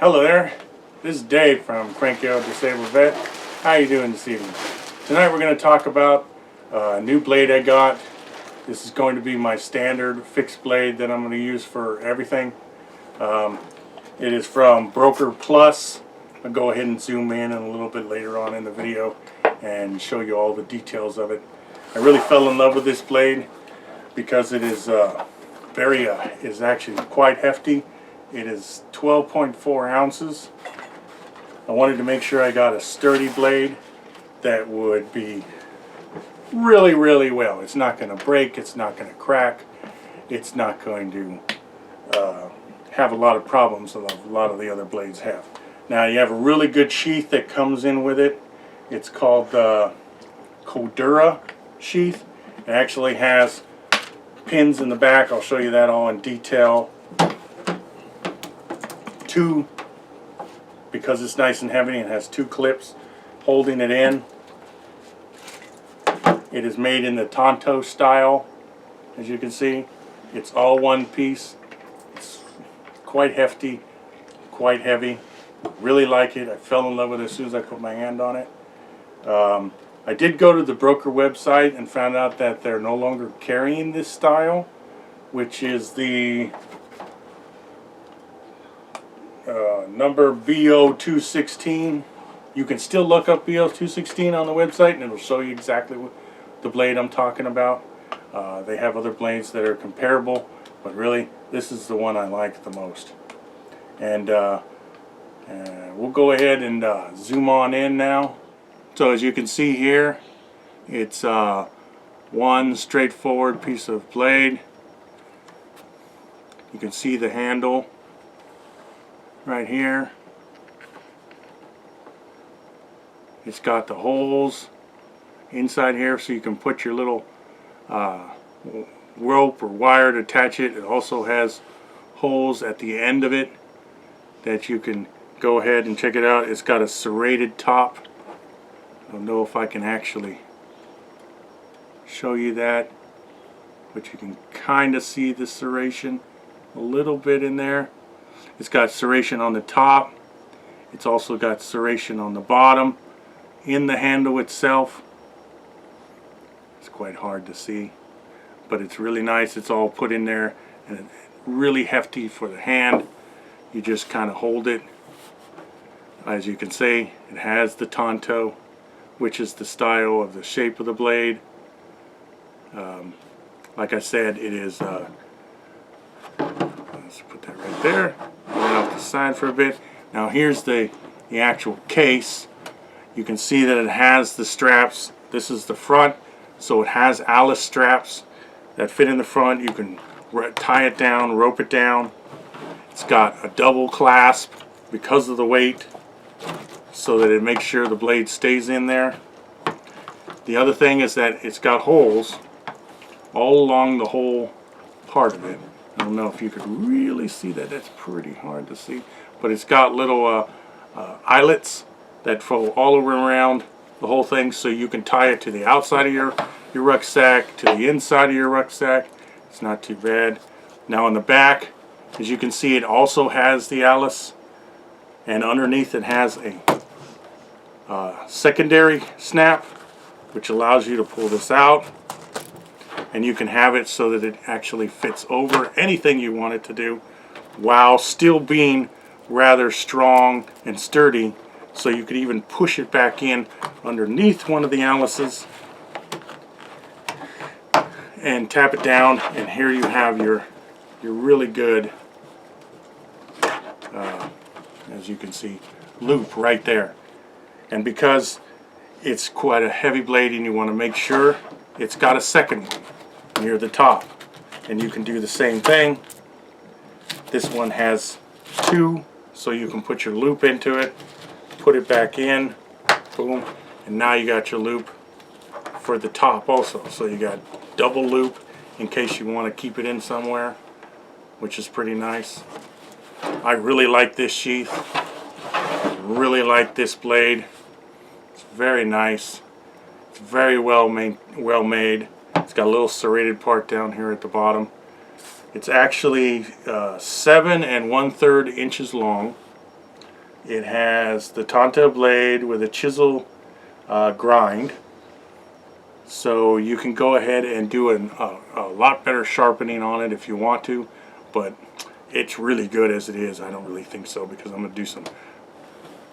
Hello there, this is Dave from Cranky Out Disabled Vet. How you doing this evening? Tonight we're going to talk about a new blade I got. This is going to be my standard fixed blade that I'm going to use for everything. It is from Boker Plus. I'll go ahead and zoom in a little bit later on in the video and show you all the details of it. I really fell in love with this blade because it is is actually quite hefty. It is 12.4 ounces. I wanted to make sure I got a sturdy blade that would be really well. It's not going to break, it's not going to crack, it's not going to have a lot of problems that a lot of the other blades have. Now you have a really good sheath that comes in with it. It's called the Cordura sheath. It actually has pins in the back. I'll show you that all in detail. Because it's nice and heavy, it has two clips holding it in. It is made in the Tanto style, as you can see. It's all one piece. It's quite hefty, quite heavy. Really like it. I fell in love with it as soon as I put my hand on it. I did go to the Boker website and found out that they're no longer carrying this style, which is the number BO216. You can still look up BO216 on the website and it'll show you exactly what the blade I'm talking about. They have other blades that are comparable, but really this is the one I like the most. And we'll go ahead and zoom on in now. So as you can see here, it's one straightforward piece of blade. You can see the handle right here. It's got the holes inside here so you can put your little rope or wire to attach it. It also has holes at the end of it that you can go ahead and check it out. It's got a serrated top. I don't know if I can actually show you that, but you can kind of see the serration a little bit in there. It's got serration on the top. It's also got serration on the bottom in the handle itself. It's quite hard to see, but it's really nice. It's all put in there and it's really hefty for the hand. You just kind of hold it. As you can see, it has the Tanto, which is the style of the shape of the blade. Like I said, it is let's put that right there. Put it off the side for a bit. Now here's the actual case. You can see that it has the straps. This is the front, so it has Alice straps that fit in the front. You can tie it down, rope it down. It's got a double clasp because of the weight, so that it makes sure the blade stays in there. The other thing is that it's got holes all along the whole part of it. I don't know if you could really see that. That's pretty hard to see. But it's got little eyelets that fall all around the whole thing, so you can tie it to the outside of your rucksack, to the inside of your rucksack. It's not too bad. Now on the back, as you can see, it also has the Alice, and underneath it has a secondary snap, which allows you to pull this out. And you can have it so that it actually fits over anything you want it to do while still being rather strong and sturdy, so you could even push it back in underneath one of the Alices and tap it down, and here you have your really good as you can see, loop right there. And because it's quite a heavy blade and you want to make sure, it's got a second one near the top, and you can do the same thing. This one has two, so you can put your loop into it, put it back in, boom, and now you got your loop for the top also. So you got double loop in case you want to keep it in somewhere, which is pretty nice. I really like this sheath. I really like this blade. It's very nice. It's very well made. It's got a little serrated part down here at the bottom. It's actually 7 1/3 inches long. It has the Tanto blade with a chisel grind, so you can go ahead and do a lot better sharpening on it if you want to, but it's really good as it is. I don't really think so, because I'm going to do some,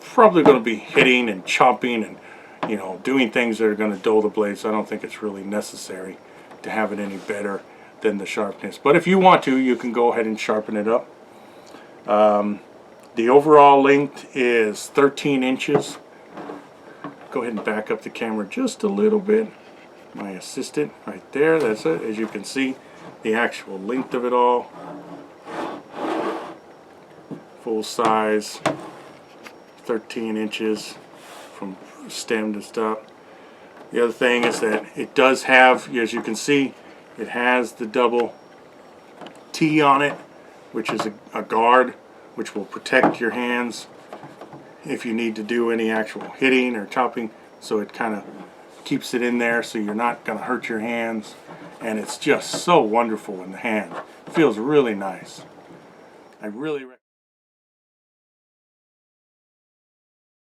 probably going to be hitting and chopping and, you know, doing things that are going to dull the blade, so I don't think it's really necessary to have it any better than the sharpness. But if you want to, you can go ahead and sharpen it up. The overall length is 13 inches. Go ahead and back up the camera just a little bit. My assistant right there, that's it. As you can see, the actual length of it all. Full size, 13 inches from stem to stop. The other thing is that it does have, as you can see, it has the double T on it, which is a guard which will protect your hands if you need to do any actual hitting or chopping. So it kind of keeps it in there so you're not going to hurt your hands, and it's just so wonderful in the hand. It feels really nice. I really recommend